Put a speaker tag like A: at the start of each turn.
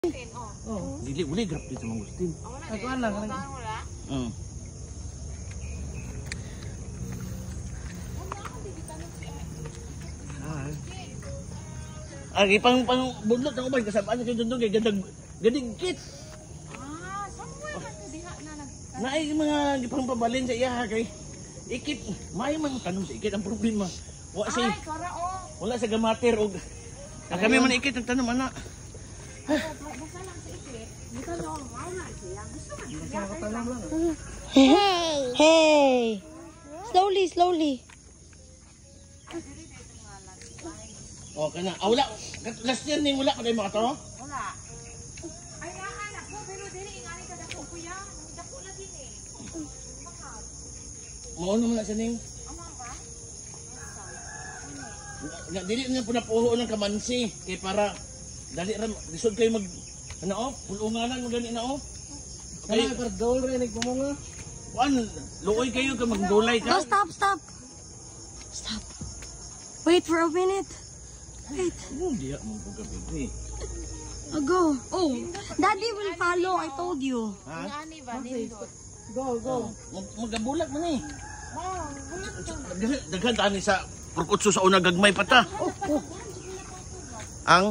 A: Oh, dili uli grab dito mangustin.
B: Ako lang.
A: Agi pang bunlot ang ubay kasabaan kay dundog kay gadig kit.
B: Somewhere man diha na nag.
A: Naay mga gipang pabalin sa iya kay ikit. May man tanong sa ikit ang problema. Wa si wala sa gamater og kami man ikit ang tanong ana.
C: Hey! Slowly.
A: Oh, kana. Wala. Last year ning wala pa kay makato?
B: Wala. Ay anak ko pero dili ingani ka dako kuya. Dako lagi ni.
A: Mao naman na siya ning. Dili na po napuho ng kamansi kay para dali ra lisod kayo mag ano pulunganan mo gani na kay
B: per dollar nig kumunga.
A: Wan, luoy kayo ka magdulay ka.
C: Oh, stop. Wait for a minute. Wait.
A: Diya mo buga baby.
C: Go. Oh, Daddy will follow. I told you.
A: Ha?
B: Ingani ba nindot. Go.
A: Magabulag man eh. Daghan tani sa purkutso sa una gagmay pata. Ang